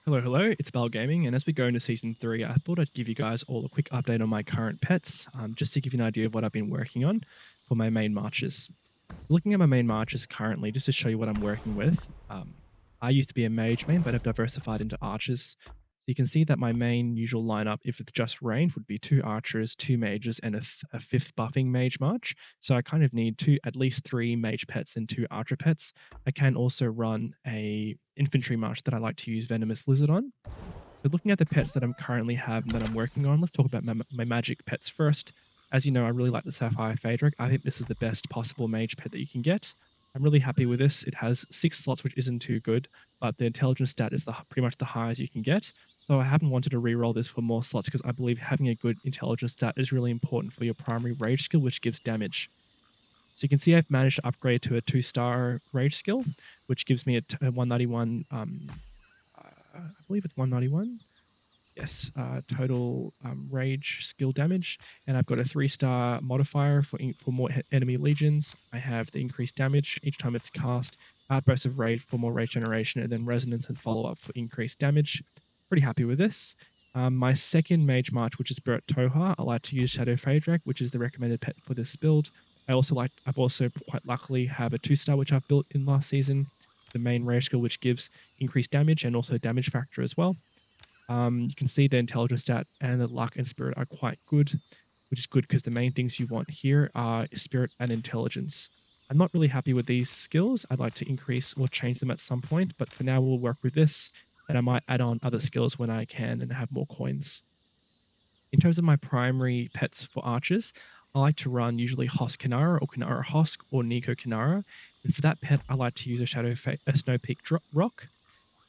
Hello, hello, it's Bell Gaming, and as we go into Season 3, I thought I'd give you guys all a quick update on my current pets, just to give you an idea of what I've been working on for my main marches. Looking at my main marches currently, just to show you what I'm working with, I used to be a mage main, but I've diversified into archers. So you can see that my main usual lineup, if it's just range, would be 2 archers, 2 mages, and a fifth buffing mage march. So I kind of need at least 3 mage pets and 2 archer pets. I can also run a infantry march that I like to use Venomous Lizard on. So looking at the pets that I'm currently have and that I'm working on, let's talk about my magic pets first. As you know, I really like the Sapphire Phaedric. I think this is the best possible mage pet that you can get. I'm really happy with this. It has 6 slots, which isn't too good, but the intelligence stat is pretty much the highest you can get. So I haven't wanted to reroll this for more slots because I believe having a good intelligence stat is really important for your primary rage skill, which gives damage. So you can see I've managed to upgrade to a 2-star rage skill, which gives me a 191. I believe it's 191. Yes, total rage skill damage, and I've got a 3-star modifier for more enemy legions. I have the increased damage each time it's cast, outburst of rage for more rage generation, and then resonance and follow up for increased damage. Pretty happy with this. My second mage march, which is Bert Toha, I like to use Shadow Phaedric, which is the recommended pet for this build. I've also quite luckily have a 2-star which I've built in last season, the main rage skill which gives increased damage and also damage factor as well. You can see the intelligence stat and the luck and spirit are quite good, which is good because the main things you want here are spirit and intelligence. I'm not really happy with these skills. I'd like to increase or change them at some point, but for now we'll work with this, and I might add on other skills when I can and have more coins. In terms of my primary pets for archers, I like to run usually Hosk Kinara or Kinara Hosk or Nico Kinara, and for that pet I like to use a Snow Peak Rock.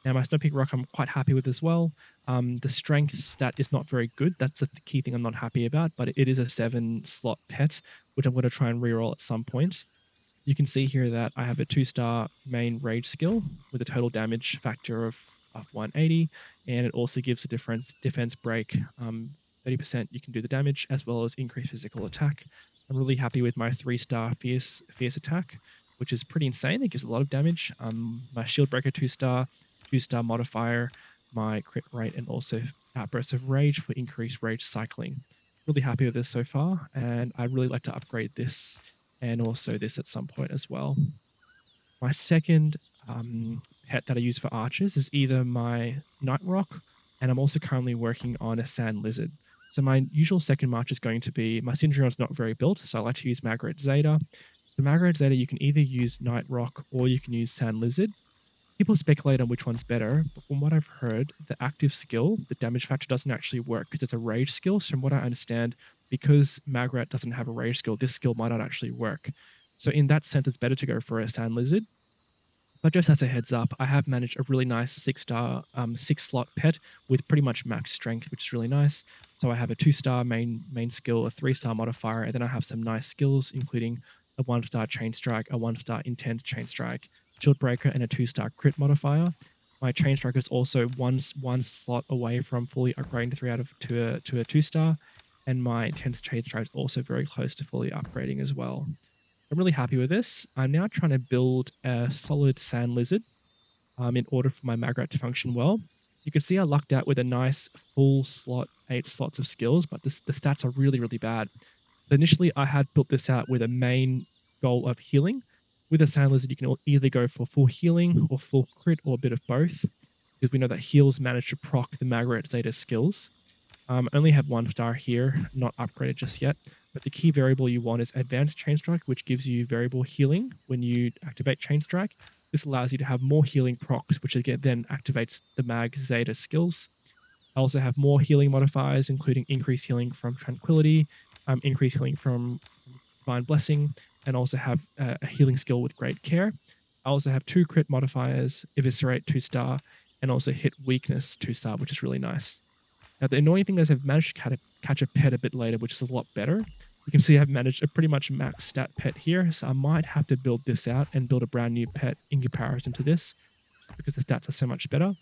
Now, my Snow Peak Rock I'm quite happy with as well. The strength stat is not very good. That's the key thing I'm not happy about, but it is a 7-slot pet, which I'm going to try and reroll at some point. You can see here that I have a 2-star main rage skill with a total damage factor of 180, and it also gives a defense break. 30% you can do the damage as well as increase physical attack. I'm really happy with my 3-star fierce attack, which is pretty insane. It gives a lot of damage. My shield breaker 2-star, 2-star modifier, my crit rate, and also outburst of rage for increased rage cycling. Really happy with this so far, and I'd really like to upgrade this and also this at some point as well. My second pet that I use for archers is either my Night Rock, and I'm also currently working on a Sand Lizard. So my usual second march is going to be, my Syndrion's not very built, so I like to use Magret Zeta. So Magret Zeta, you can either use Night Rock or you can use Sand Lizard. People speculate on which one's better, but from what I've heard, the active skill, the damage factor doesn't actually work because it's a rage skill. So from what I understand, because Magrat doesn't have a rage skill, this skill might not actually work. So in that sense, it's better to go for a Sand Lizard. But just as a heads up, I have managed a really nice 6-star, 6-slot pet with pretty much max strength, which is really nice. So I have a 2-star main skill, a 3-star modifier, and then I have some nice skills, including a 1-star chain strike, a 1-star intense chain strike, shield breaker, and a 2-star crit modifier. My chain strike is also one slot away from fully upgrading to a 2-star, and my intense chain strike is also very close to fully upgrading as well. I'm really happy with this. I'm now trying to build a solid Sand Lizard in order for my Magrat to function well. You can see I lucked out with a nice full slot, 8 slots of skills, but the stats are really, really bad. But initially, I had built this out with a main goal of healing. With a Sand Lizard, you can either go for full healing or full crit or a bit of both, because we know that heals manage to proc the Magrat Zeta skills. Only have 1-star here, not upgraded just yet. But the key variable you want is Advanced Chain Strike, which gives you variable healing when you activate Chain Strike. This allows you to have more healing procs, which again then activates the Mag Zeta skills. I also have more healing modifiers, including increased healing from Tranquility, increased healing from Divine Blessing, and also have a healing skill with Great Care. I also have 2 crit modifiers, Eviscerate 2-star, and also Hit Weakness 2-star, which is really nice. Now, the annoying thing is I've managed to catch a pet a bit later, which is a lot better. You can see I've managed a pretty much max stat pet here, so I might have to build this out and build a brand new pet in comparison to this, just because the stats are so much better.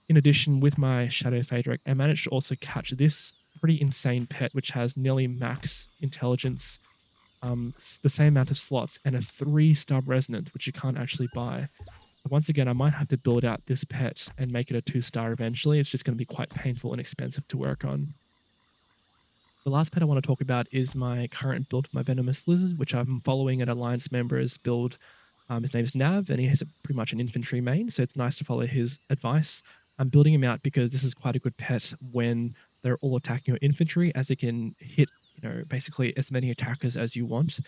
In addition, with my Shadow Phaedric, I managed to also catch this pretty insane pet, which has nearly max intelligence, the same amount of slots, and a 3-star resonance, which you can't actually buy. So once again, I might have to build out this pet and make it a 2-star eventually. It's just going to be quite painful and expensive to work on. The last pet I want to talk about is my current build for my Venomous Lizard, which I'm following an Alliance member's build. His name is Nav, and he has pretty much an infantry main, so it's nice to follow his advice. I'm building him out because this is quite a good pet when they're all attacking your infantry, as it can hit, basically as many attackers as you want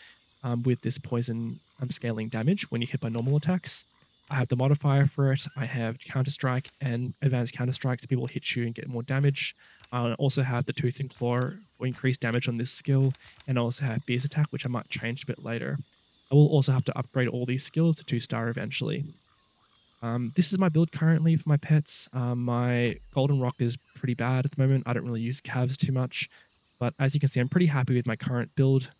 with this poison scaling damage when you hit by normal attacks. I have the modifier for it. I have Counter Strike and Advanced Counter Strike, so people hit you and get more damage. I also have the Tooth and Claw for increased damage on this skill, and I also have Beast Attack, which I might change a bit later. I will also have to upgrade all these skills to 2-star eventually. This is my build currently for my pets. My Golden Rock is pretty bad at the moment. I don't really use calves too much, but as you can see, I'm pretty happy with my current build.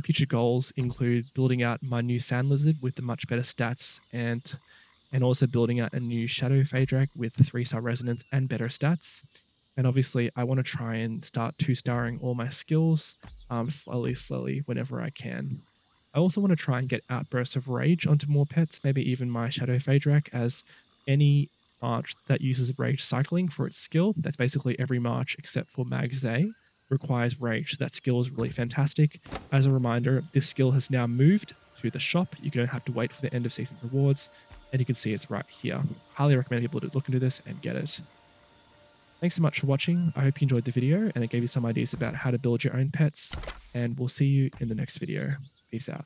Future goals include building out my new Sand Lizard with the much better stats and also building out a new Shadow Phaedrak with 3-star resonance and better stats. And obviously, I want to try and start 2-starring all my skills slowly whenever I can. I also want to try and get Outbursts of Rage onto more pets, maybe even my Shadow Phaedrak, as any march that uses Rage cycling for its skill, that's basically every march except for Mag Zay, requires Rage. That skill is really fantastic. As a reminder, this skill has now moved to the shop. You don't have to wait for the end of season rewards, and you can see it's right here. Highly recommend people to look into this and get it. Thanks so much for watching. I hope you enjoyed the video and it gave you some ideas about how to build your own pets, and we'll see you in the next video. Peace out.